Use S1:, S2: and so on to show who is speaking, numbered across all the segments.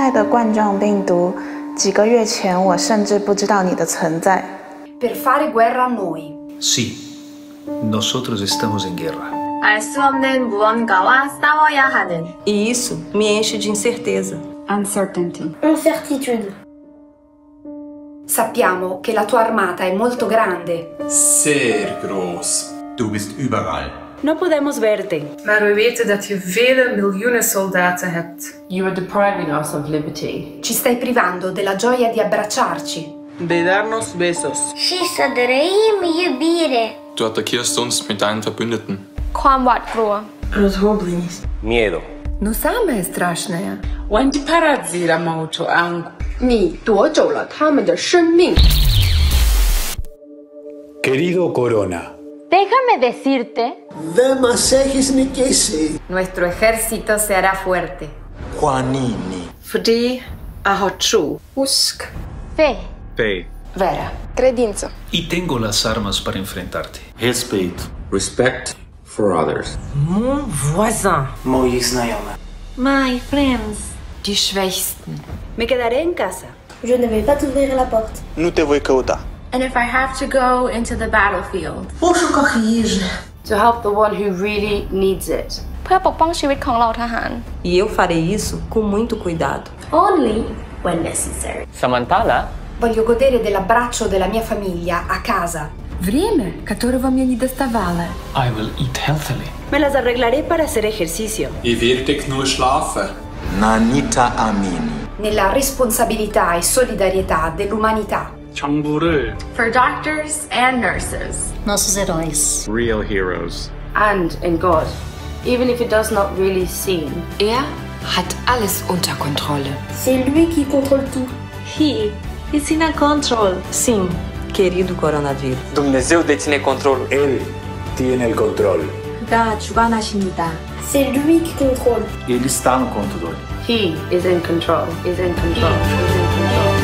S1: 爱的冠状病毒，几个月前我甚至不知道你的存在。
S2: Per fare guerra a noi.
S3: Sí, nosotros estamos en guerra.
S4: 알 수 없는 무언가와 싸워야 하는.
S5: E isso me enche de incerteza.
S4: Uncertainty.
S6: Incertitude.
S2: Sappiamo che la tua armata è molto grande.
S7: Sehr groß. Du bist überall.
S5: No podemos verte.
S8: Maar we weten dat je vele miljoenen soldaten hebt.
S9: You are depriving us of liberty.
S2: Ci stai privando della gioia di abbracciarci.
S5: De darnos besos.
S6: Și să trăim iubire.
S10: Du attackierst uns mit deinen Verbündeten.
S4: ความหวาดกลัว
S5: Разгубленность.
S11: Miedo.
S9: No самое страшное.
S8: Wantiparazira maucho angu.
S9: 你夺走了他们的生命。
S12: Querido Corona.
S4: Déjame decirte.
S13: Δεν μας έχεις νικήσει.
S9: Nuestro ejército se hará fuerte.
S13: Juanini.
S5: Fordi jeg har tro.
S9: Husk.
S4: Fe.
S3: Fe.
S9: Vera.
S8: Credință.
S3: Y tengo las armas para enfrentarte.
S11: Respect. Respect for others.
S5: Mon voisin.
S13: Moich znajomy.
S4: My friends.
S9: Die Schwächsten.
S5: Me quedaré en casa.
S6: Je ne vais pas t'ouvrir la porte.
S13: Nu te voi căuta.
S4: And if I have to go into the battlefield.
S5: Пошуках їжі.
S9: To help the one who really needs it.
S4: เพื่อปกป้องชีวิตของเราทหาร
S5: E eu farei isso com muito cuidado.
S6: Only when necessary.
S11: Samantala?
S2: Voglio godere dell'abbraccio della mia famiglia a casa.
S9: Время, которого мне не доставало.
S3: I will eat healthily.
S5: Me las arreglaré para hacer ejercicio.
S7: Ich werde nur schlafen.
S13: Nanita Amini.
S2: Nella responsabilità e solidarietà dell'umanità.
S4: For doctors and nurses.
S6: Nossos heróis.
S10: Real heroes.
S9: And in God. Even if it does not really seem.
S14: Hat alles unter Kontrolle.
S6: C'est lui qui contrôle tout.
S5: He is in control. Sim, querido coronavírus.
S11: Dumnezeu deține controlul.
S12: Él tiene el control.
S4: 가 주관하십니다.
S6: C'est lui qui contrôle.
S7: Ele está no controle.
S9: He is in control. Is in control. Is in control.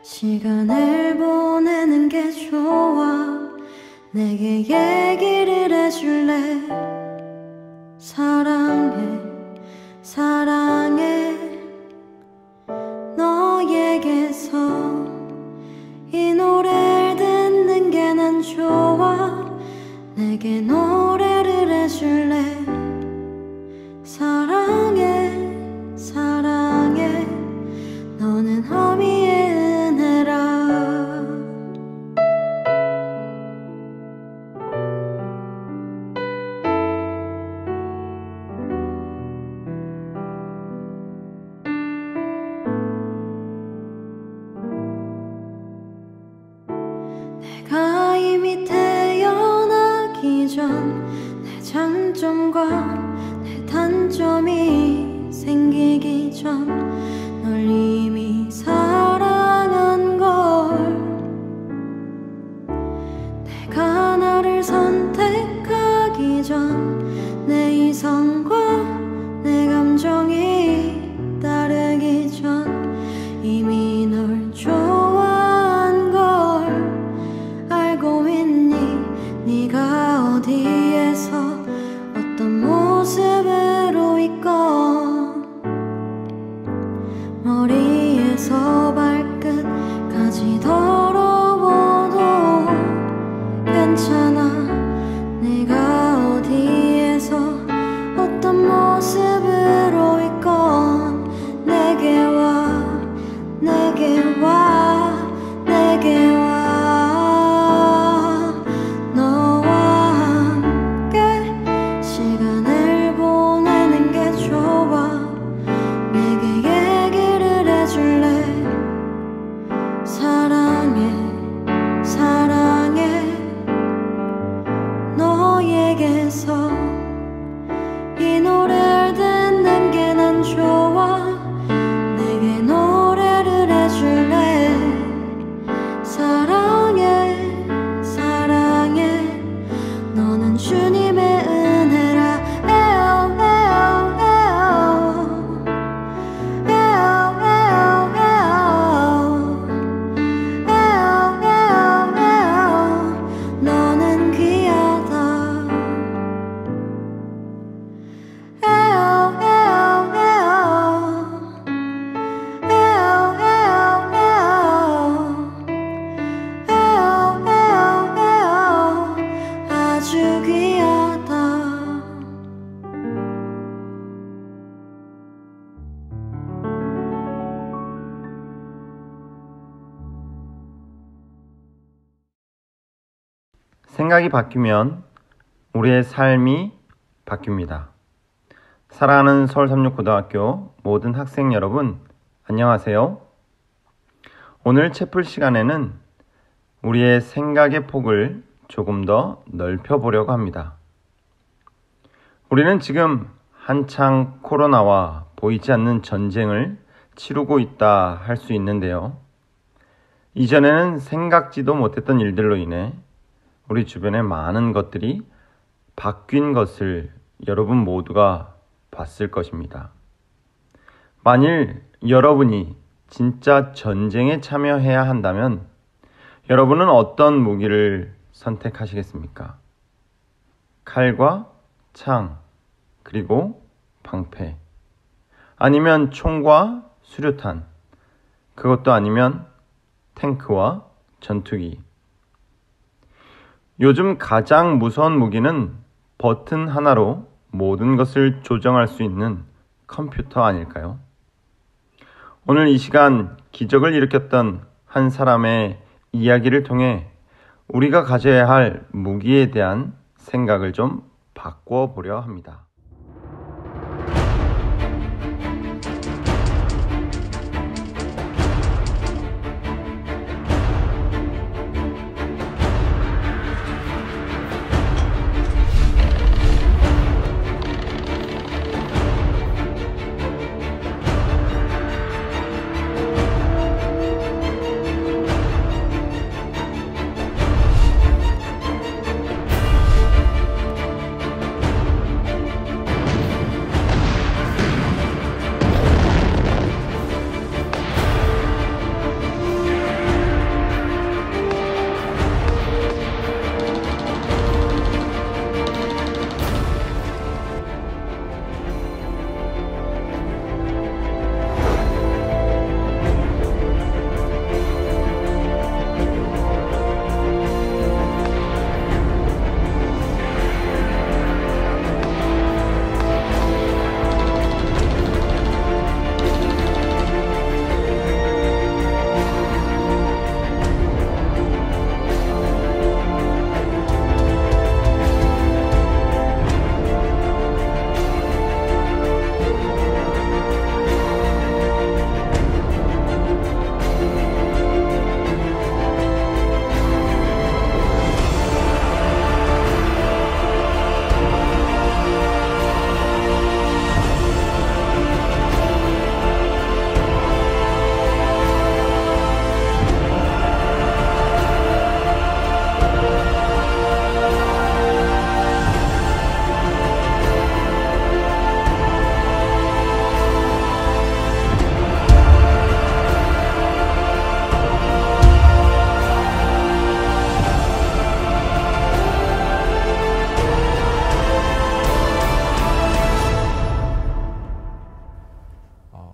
S15: 시간을 보내는 게 좋아 내게 얘기를 해줄래 사랑해 사랑해 너에게서 이 노래를 듣는 게 난 좋아 내게 노래를 해줄래 사랑해 사랑해 너는 어미의 은혜라 내가 이미 태어나기 전 내 장점과 내 단점이 생기기 전 널 이미 사랑한 걸 내가 너를 선택하기 전 내 이성과 내 감정이 다르기 전 이미 널 좋아한 걸 알고 있니 네가 어디에서 어떤 모습으로 있건 머리에서 발끝까지 더러워도 괜찮아 네가 어디에서 어떤 모습으로 있건 내게 와 내게 와 내게 와 너와 방에서 이 노래를 듣는 게 난 좋아. 내게 노래를 해줄래. 사랑해 사랑해 너는 주님의 은혜라. 에어 에어 에어 에어 에어 에어 에어 에어 너는 귀하다. 에어 에어 에어 에어 에어 에어 에어 에어 아주 귀하다.
S16: 생각이 바뀌면 우리의 삶이 바뀝니다. 사랑하는 서울36고등학교 모든 학생 여러분, 안녕하세요. 오늘 채플 시간에는 우리의 생각의 폭을 조금 더 넓혀보려고 합니다. 우리는 지금 한창 코로나와 보이지 않는 전쟁을 치르고 있다 할 수 있는데요. 이전에는 생각지도 못했던 일들로 인해 우리 주변에 많은 것들이 바뀐 것을 여러분 모두가 봤을 것입니다. 만일 여러분이 진짜 전쟁에 참여해야 한다면 여러분은 어떤 무기를 선택하시겠습니까? 칼과 창, 그리고 방패. 아니면 총과 수류탄. 그것도 아니면 탱크와 전투기. 요즘 가장 무서운 무기는 버튼 하나로 모든 것을 조정할 수 있는 컴퓨터 아닐까요? 오늘 이 시간 기적을 일으켰던 한 사람의 이야기를 통해 우리가 가져야 할 무기에 대한 생각을 좀 바꿔 보려 합니다.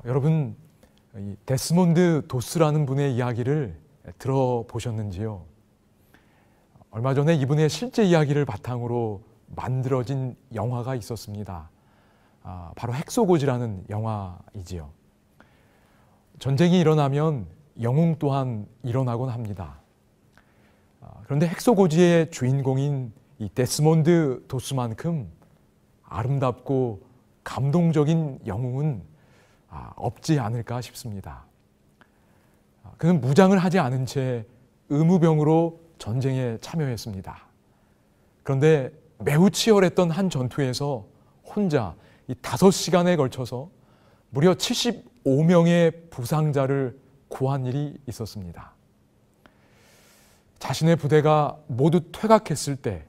S17: 여러분, 데스몬드 도스라는 분의 이야기를 들어보셨는지요? 얼마 전에 이분의 실제 이야기를 바탕으로 만들어진 영화가 있었습니다. 바로 핵소고지라는 영화이지요. 전쟁이 일어나면 영웅 또한 일어나곤 합니다. 그런데 핵소고지의 주인공인 이 데스몬드 도스만큼 아름답고 감동적인 영웅은 없지 않을까 싶습니다. 그는 무장을 하지 않은 채 의무병으로 전쟁에 참여했습니다. 그런데 매우 치열했던 한 전투에서 혼자 이 5시간에 걸쳐서 무려 75명의 부상자를 구한 일이 있었습니다. 자신의 부대가 모두 퇴각했을 때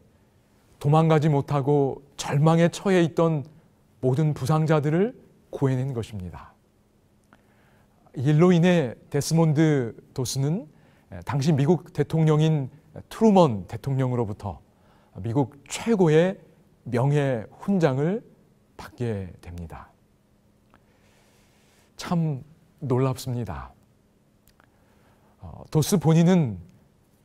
S17: 도망가지 못하고 절망에 처해 있던 모든 부상자들을 구해낸 것입니다. 이 일로 인해 데스몬드 도스는 당시 미국 대통령인 트루먼 대통령으로부터 미국 최고의 명예 훈장을 받게 됩니다. 참 놀랍습니다. 도스 본인은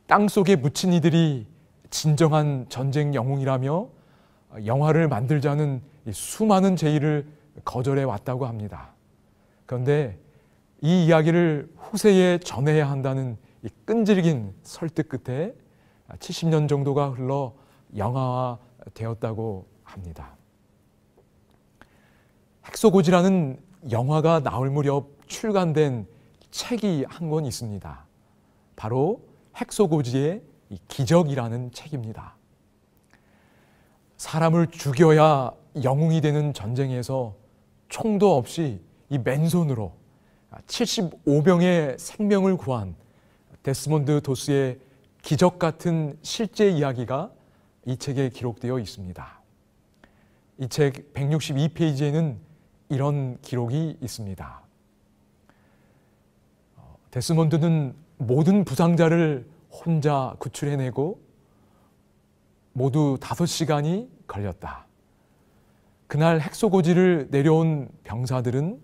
S17: 땅속에 묻힌 이들이 진정한 전쟁 영웅이라며 영화를 만들자는 수많은 제의를 거절해 왔다고 합니다. 그런데 이 이야기를 후세에 전해야 한다는 이 끈질긴 설득 끝에 70년 정도가 흘러 영화화되었다고 합니다. 핵소고지라는 영화가 나올 무렵 출간된 책이 한 권 있습니다. 바로 핵소고지의 기적이라는 책입니다. 사람을 죽여야 영웅이 되는 전쟁에서 총도 없이 이 맨손으로 75명의 생명을 구한 데스몬드 도스의 기적 같은 실제 이야기가 이 책에 기록되어 있습니다. 이 책 162페이지에는 이런 기록이 있습니다. 데스몬드는 모든 부상자를 혼자 구출해내고 모두 5시간이 걸렸다. 그날 핵소고지를 내려온 병사들은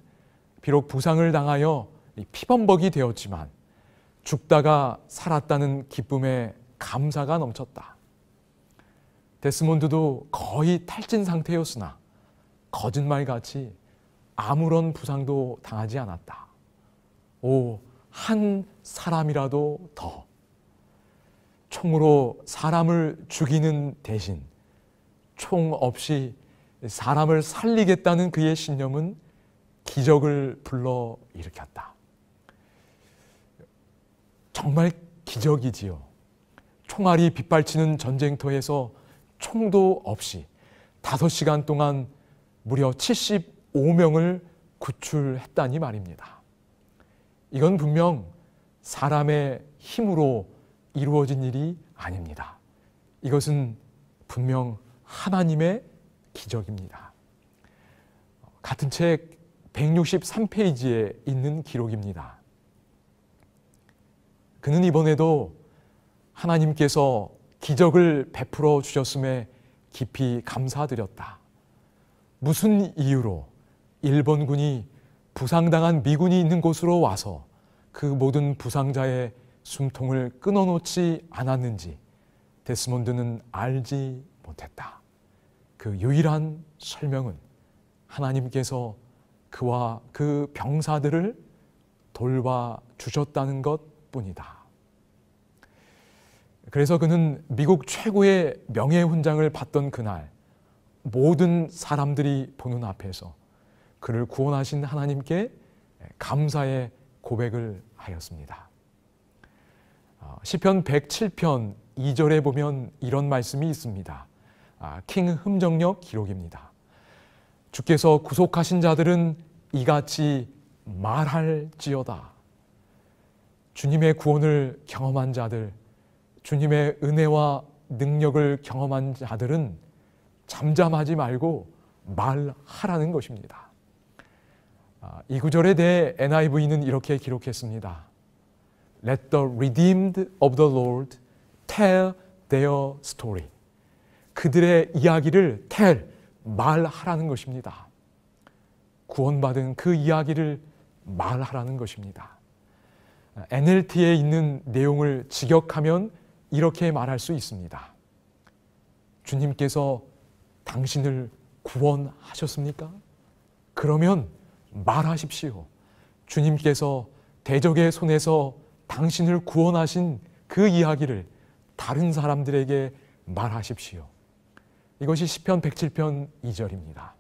S17: 비록 부상을 당하여 피범벅이 되었지만 죽다가 살았다는 기쁨에 감사가 넘쳤다. 데스몬드도 거의 탈진 상태였으나 거짓말같이 아무런 부상도 당하지 않았다. 오, 한 사람이라도 더. 총으로 사람을 죽이는 대신 총 없이 사람을 살리겠다는 그의 신념은 기적을 불러일으켰다. 정말 기적이지요. 총알이 빗발치는 전쟁터에서 총도 없이 5시간 동안 무려 75명을 구출했다니 말입니다. 이건 분명 사람의 힘으로 이루어진 일이 아닙니다. 이것은 분명 하나님의 기적입니다. 같은 책 163페이지에 있는 기록입니다. 그는 이번에도 하나님께서 기적을 베풀어 주셨음에 깊이 감사드렸다. 무슨 이유로 일본군이 부상당한 미군이 있는 곳으로 와서 그 모든 부상자의 숨통을 끊어놓지 않았는지 데스몬드는 알지 못했다. 그 유일한 설명은 하나님께서 그와 그 병사들을 돌봐주셨다는 것뿐이다. 그래서 그는 미국 최고의 명예훈장을 받던 그날 모든 사람들이 보는 앞에서 그를 구원하신 하나님께 감사의 고백을 하였습니다. 시편 107편 2절에 보면 이런 말씀이 있습니다. 킹 흠정역 기록입니다. 주께서 구속하신 자들은 이같이 말할지어다. 주님의 구원을 경험한 자들, 주님의 은혜와 능력을 경험한 자들은 잠잠하지 말고 말하라는 것입니다. 이 구절에 대해 NIV는 이렇게 기록했습니다. Let the redeemed of the Lord tell their story. 그들의 이야기를 말하라는 것입니다. 구원받은 그 이야기를 말하라는 것입니다. NLT에 있는 내용을 직역하면 이렇게 말할 수 있습니다. 주님께서 당신을 구원하셨습니까? 그러면 말하십시오. 주님께서 대적의 손에서 당신을 구원하신 그 이야기를 다른 사람들에게 말하십시오. 이것이 시편 107편 2절입니다.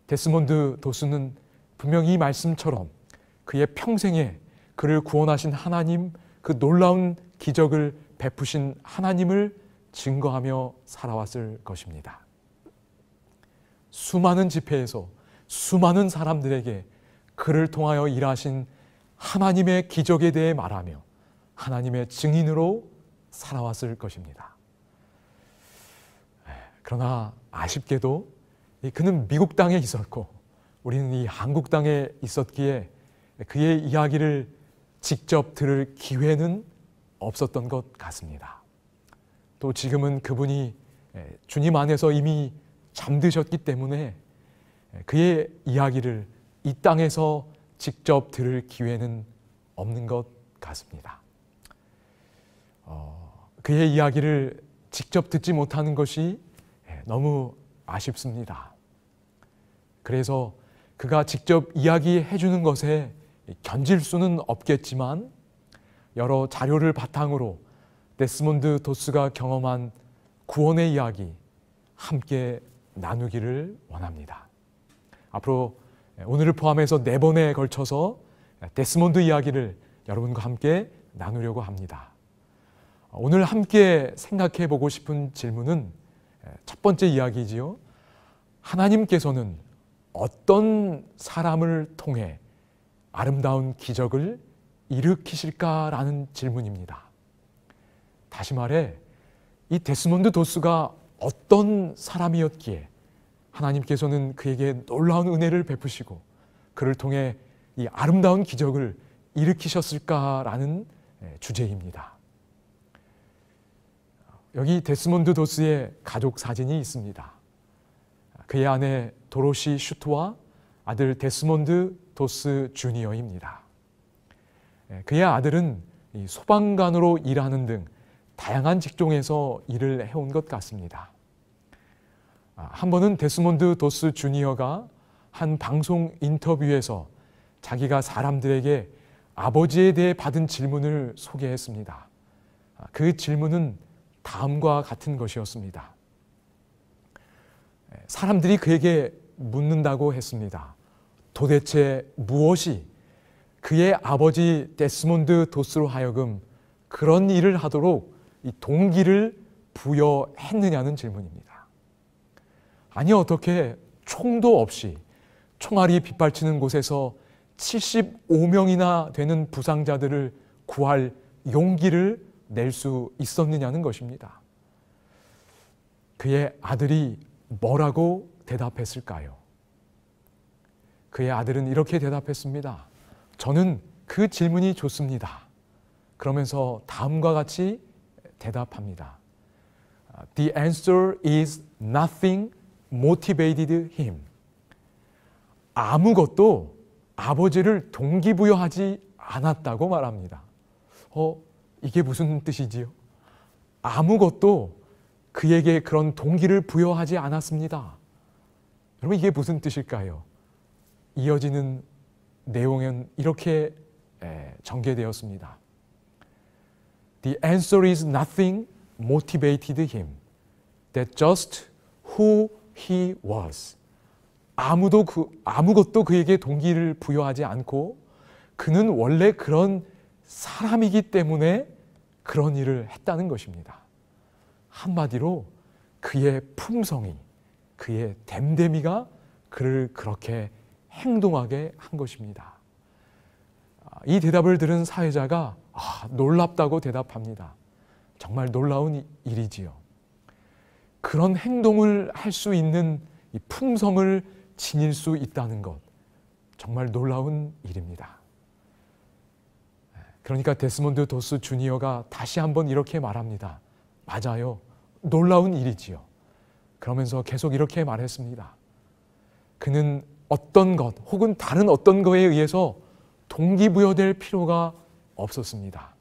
S17: 데스몬드 도스는 분명히 이 말씀처럼 그의 평생에 그를 구원하신 하나님, 그 놀라운 기적을 베푸신 하나님을 증거하며 살아왔을 것입니다. 수많은 집회에서 수많은 사람들에게 그를 통하여 일하신 하나님의 기적에 대해 말하며 하나님의 증인으로 살아왔을 것입니다. 그러나 아쉽게도 그는 미국 땅에 있었고 우리는 이 한국 땅에 있었기에 그의 이야기를 직접 들을 기회는 없었던 것 같습니다. 또 지금은 그분이 주님 안에서 이미 잠드셨기 때문에 그의 이야기를 이 땅에서 직접 들을 기회는 없는 것 같습니다. 그의 이야기를 직접 듣지 못하는 것이 너무 아쉽습니다. 그래서 그가 직접 이야기해 주는 것에 견질 수는 없겠지만 여러 자료를 바탕으로 데스몬드 도스가 경험한 구원의 이야기 함께 나누기를 원합니다. 앞으로 오늘을 포함해서 4번에 걸쳐서 데스몬드 이야기를 여러분과 함께 나누려고 합니다. 오늘 함께 생각해 보고 싶은 질문은 첫 번째 이야기지요. 하나님께서는 어떤 사람을 통해 아름다운 기적을 일으키실까라는 질문입니다. 다시 말해 이 데스몬드 도스가 어떤 사람이었기에 하나님께서는 그에게 놀라운 은혜를 베푸시고 그를 통해 이 아름다운 기적을 일으키셨을까라는 주제입니다. 여기 데스몬드 도스의 가족 사진이 있습니다. 그의 아내 도로시 슈트와 아들 데스몬드 도스 주니어입니다. 그의 아들은 소방관으로 일하는 등 다양한 직종에서 일을 해온 것 같습니다. 한 번은 데스몬드 도스 주니어가 한 방송 인터뷰에서 자기가 사람들에게 아버지에 대해 받은 질문을 소개했습니다. 그 질문은 다음과 같은 것이었습니다. 사람들이 그에게 묻는다고 했습니다. 도대체 무엇이 그의 아버지 데스몬드 도스로 하여금 그런 일을 하도록 이 동기를 부여했느냐는 질문입니다. 아니 어떻게 총도 없이 총알이 빗발치는 곳에서 75명이나 되는 부상자들을 구할 용기를 낼 수 있었느냐는 것입니다. 그의 아들이 뭐라고 대답했을까요? 그의 아들은 이렇게 대답했습니다. 저는 그 질문이 좋습니다. 그러면서 다음과 같이 대답합니다. The answer is nothing motivated him. 아무것도 아버지를 동기부여하지 않았다고 말합니다. 이게 무슨 뜻이지요? 아무것도 그에게 그런 동기를 부여하지 않았습니다. 여러분 이게 무슨 뜻일까요? 이어지는 내용은 이렇게 전개되었습니다. The answer is nothing motivated him. That just who he was. 아무것도 그에게 동기를 부여하지 않고 그는 원래 그런 사람이기 때문에 그런 일을 했다는 것입니다. 한마디로 그의 품성이, 그의 됨됨이가 그를 그렇게 행동하게 한 것입니다. 이 대답을 들은 사회자가 놀랍다고 대답합니다. 정말 놀라운 일이지요. 그런 행동을 할 수 있는 이 품성을 지닐 수 있다는 것, 정말 놀라운 일입니다. 그러니까 데스몬드 도스 주니어가 다시 한번 이렇게 말합니다. 맞아요. 놀라운 일이지요. 그러면서 계속 이렇게 말했습니다. 그는 어떤 것 혹은 다른 어떤 것에 의해서 동기부여될 필요가 없었습니다.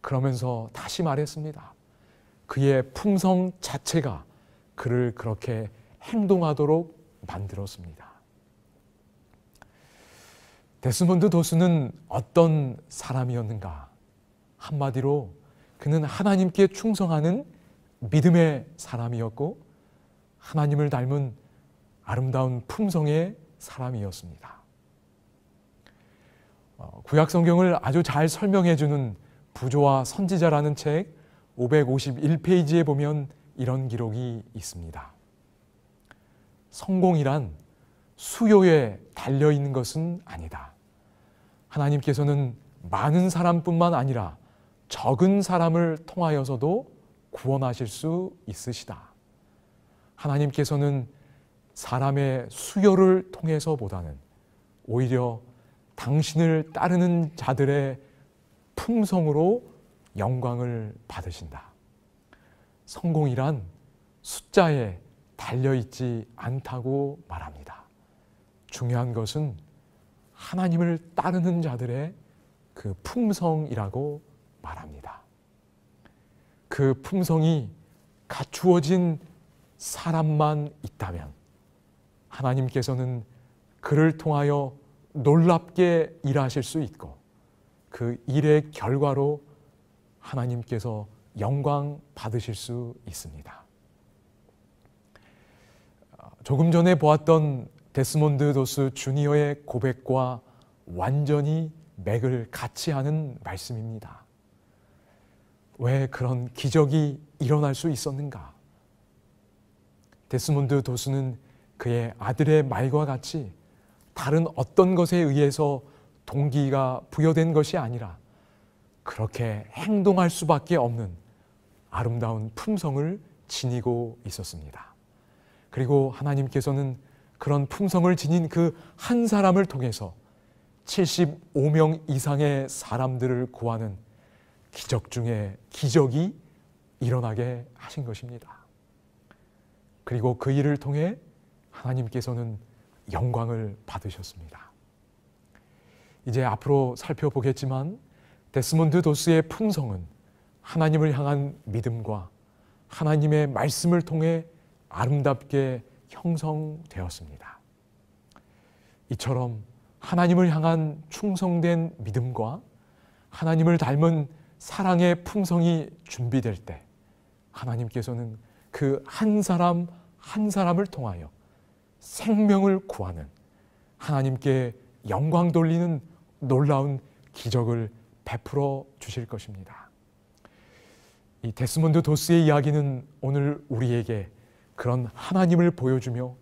S17: 그러면서 다시 말했습니다. 그의 품성 자체가 그를 그렇게 행동하도록 만들었습니다. 데스몬드 도스는 어떤 사람이었는가? 한마디로 그는 하나님께 충성하는 믿음의 사람이었고 하나님을 닮은 아름다운 품성의 사람이었습니다. 구약 성경을 아주 잘 설명해 주는 부조와 선지자라는 책 551페이지에 보면 이런 기록이 있습니다. 성공이란 수요에 달려있는 것은 아니다. 하나님께서는 많은 사람뿐만 아니라 적은 사람을 통하여서도 구원하실 수 있으시다. 하나님께서는 사람의 수요를 통해서보다는 오히려 당신을 따르는 자들의 품성으로 영광을 받으신다. 성공이란 숫자에 달려있지 않다고 말합니다. 중요한 것은 하나님을 따르는 자들의 그 품성이라고 말합니다. 그 품성이 갖추어진 사람만 있다면 하나님께서는 그를 통하여 놀랍게 일하실 수 있고 그 일의 결과로 하나님께서 영광 받으실 수 있습니다. 조금 전에 보았던 데스몬드 도스 주니어의 고백과 완전히 맥을 같이 하는 말씀입니다. 왜 그런 기적이 일어날 수 있었는가? 데스몬드 도스는 그의 아들의 말과 같이 다른 어떤 것에 의해서 동기가 부여된 것이 아니라 그렇게 행동할 수밖에 없는 아름다운 품성을 지니고 있었습니다. 그리고 하나님께서는 그런 품성을 지닌 그 한 사람을 통해서 75명 이상의 사람들을 구하는 기적 중에 기적이 일어나게 하신 것입니다. 그리고 그 일을 통해 하나님께서는 영광을 받으셨습니다. 이제 앞으로 살펴보겠지만 데스몬드 도스의 품성은 하나님을 향한 믿음과 하나님의 말씀을 통해 아름답게 형성되었습니다. 이처럼 하나님을 향한 충성된 믿음과 하나님을 닮은 사랑의 품성이 준비될 때 하나님께서는 그 한 사람 한 사람을 통하여 생명을 구하는 하나님께 영광 돌리는 놀라운 기적을 베풀어 주실 것입니다. 이 데스몬드 도스의 이야기는 오늘 우리에게 그런 하나님을 보여주며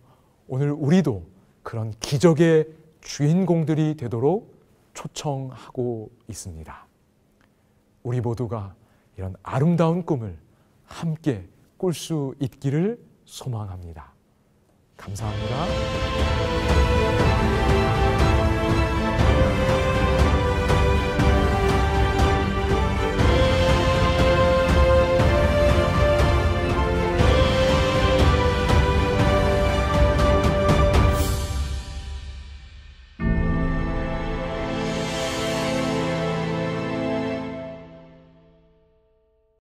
S17: 오늘 우리도 그런 기적의 주인공들이 되도록 초청하고 있습니다. 우리 모두가 이런 아름다운 꿈을 함께 꿀 수 있기를 소망합니다. 감사합니다.